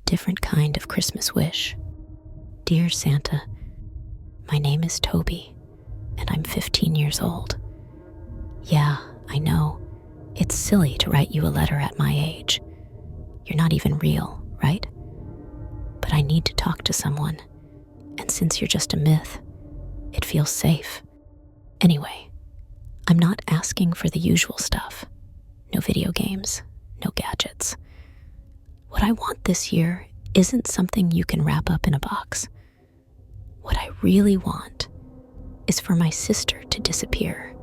different kind of Christmas wish. Dear Santa, my name is Toby, and I'm 15 years old. Yeah, I know. It's silly to write you a letter at my age. You're not even real, right? But I need to talk to someone, and since you're just a myth, it feels safe. Anyway, I'm not asking for the usual stuff. No video games, no gadgets. What I want this year isn't something you can wrap up in a box. What I really want is for my sister to disappear.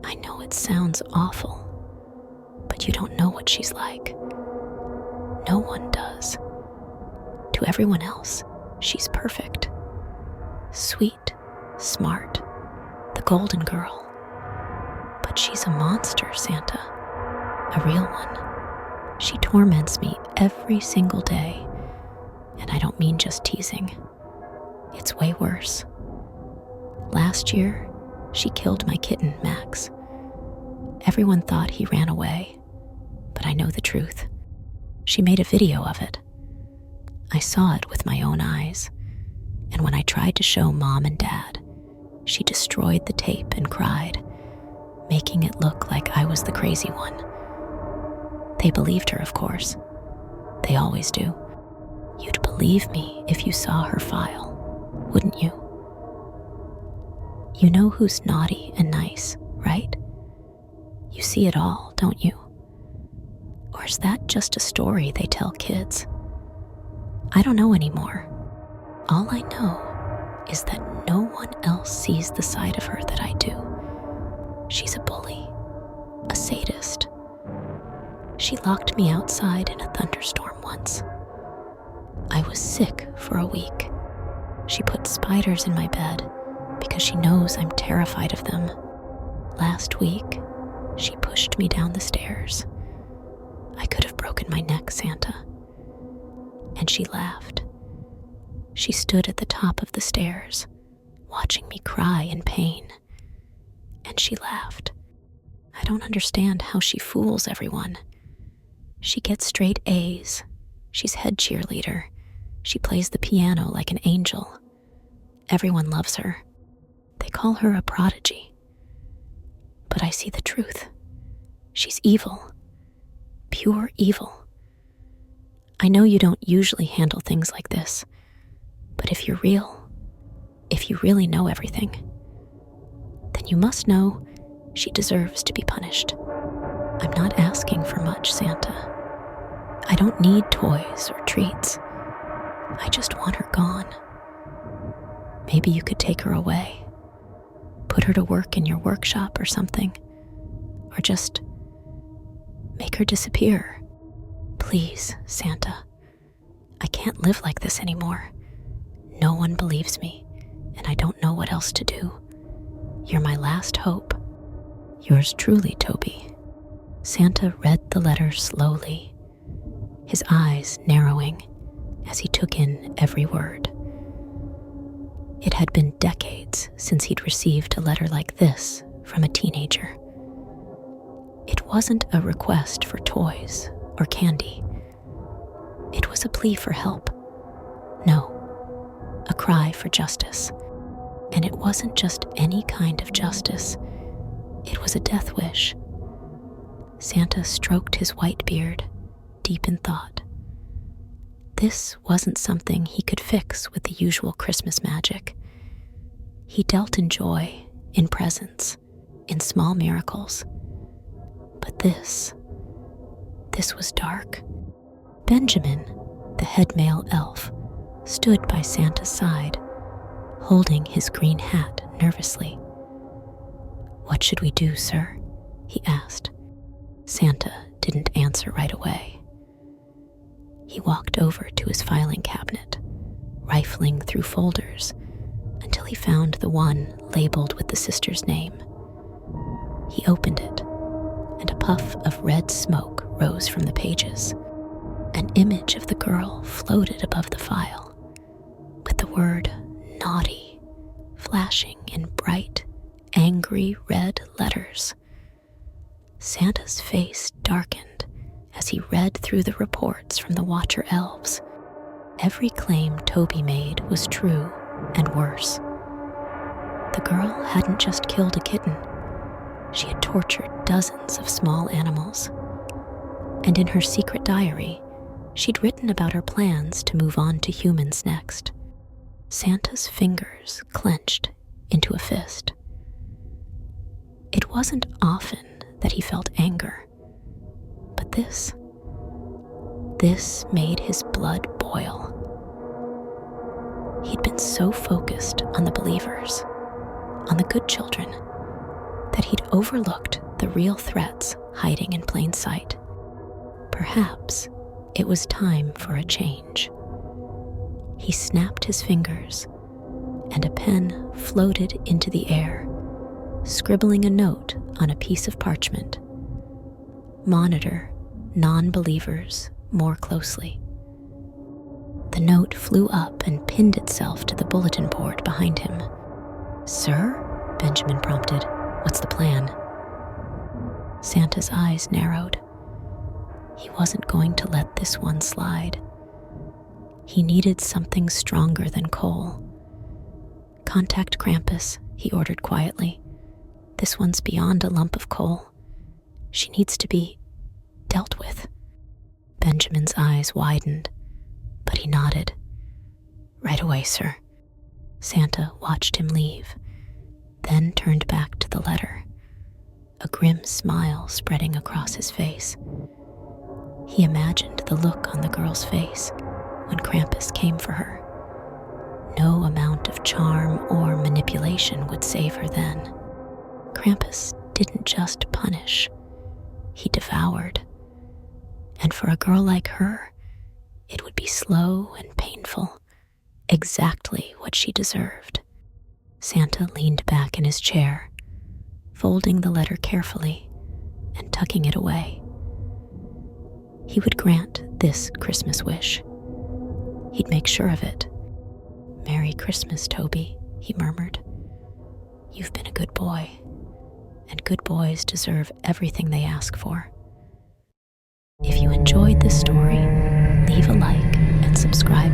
I know it sounds awful, but you don't know what she's like. No one does. To everyone else, she's perfect. Sweet, smart, the golden girl. But she's a monster, Santa. A real one. She torments me every single day, and I don't mean just teasing. It's way worse. Last year, she killed my kitten, Max. Everyone thought he ran away, but I know the truth. She made a video of it. I saw it with my own eyes, and when I tried to show Mom and Dad, she destroyed the tape and cried, making it look like I was the crazy one. They believed her, of course. They always do. You'd believe me if you saw her file, wouldn't you? You know who's naughty and nice, right? You see it all, don't you? Or is that just a story they tell kids? I don't know anymore. All I know is that no one else sees the side of her that I do. She's a bully, a sadist. She locked me outside in a thunderstorm once. I was sick for a week. She put spiders in my bed because she knows I'm terrified of them. Last week, she pushed me down the stairs. I could have broken my neck, Santa. And she laughed. She stood at the top of the stairs, watching me cry in pain. And she laughed. I don't understand how she fools everyone. She gets straight A's. She's head cheerleader. She plays the piano like an angel. Everyone loves her. They call her a prodigy. But I see the truth. She's evil. Pure evil. I know you don't usually handle things like this, but if you're real, if you really know everything, then you must know she deserves to be punished. I'm not asking for much, Santa. I don't need toys or treats. I just want her gone. Maybe you could take her away, put her to work in your workshop or something, or just make her disappear. Please, Santa. I can't live like this anymore. No one believes me, and I don't know what else to do. You're my last hope. Yours truly, Toby. Santa read the letter slowly, his eyes narrowing as he took in every word. It had been decades since he'd received a letter like this from a teenager. It wasn't a request for toys or candy. It was a plea for help. No, a cry for justice. And it wasn't just any kind of justice. It was a death wish. Santa stroked his white beard, deep in thought. This wasn't something he could fix with the usual Christmas magic. He dealt in joy, in presents, in small miracles. But this was dark. Benjamin, the head male elf, stood by Santa's side, holding his green hat nervously. "What should we do, sir?" he asked. Santa didn't answer right away. He walked over to his filing cabinet, rifling through folders until he found the one labeled with the sister's name. He opened it, and a puff of red smoke rose from the pages. An image of the girl floated above the file, with the word naughty flashing in bright, angry red letters. Santa's face darkened as he read through the reports from the Watcher Elves. Every claim Toby made was true and worse. The girl hadn't just killed a kitten. She had tortured dozens of small animals. And in her secret diary, she'd written about her plans to move on to humans next. Santa's fingers clenched into a fist. It wasn't often that he felt anger, but this made his blood boil. He'd been so focused on the believers, on the good children, that he'd overlooked the real threats hiding in plain sight. Perhaps it was time for a change. He snapped his fingers, and a pen floated into the air, scribbling a note on a piece of parchment. Monitor non-believers more closely. The note flew up and pinned itself to the bulletin board behind him. "Sir?" Benjamin prompted. "What's the plan?" Santa's eyes narrowed. He wasn't going to let this one slide. He needed something stronger than coal. "Contact Krampus," he ordered quietly. "This one's beyond a lump of coal. She needs to be dealt with." Benjamin's eyes widened, but he nodded. "Right away, sir." Santa watched him leave, then turned back to the letter, a grim smile spreading across his face. He imagined the look on the girl's face when Krampus came for her. No amount of charm or manipulation would save her then. Krampus didn't just punish, he devoured. And for a girl like her, it would be slow and painful, exactly what she deserved. Santa leaned back in his chair, folding the letter carefully and tucking it away. He would grant this Christmas wish. He'd make sure of it. "Merry Christmas, Toby," he murmured. "You've been a good boy, and good boys deserve everything they ask for." If you enjoyed this story, leave a like and subscribe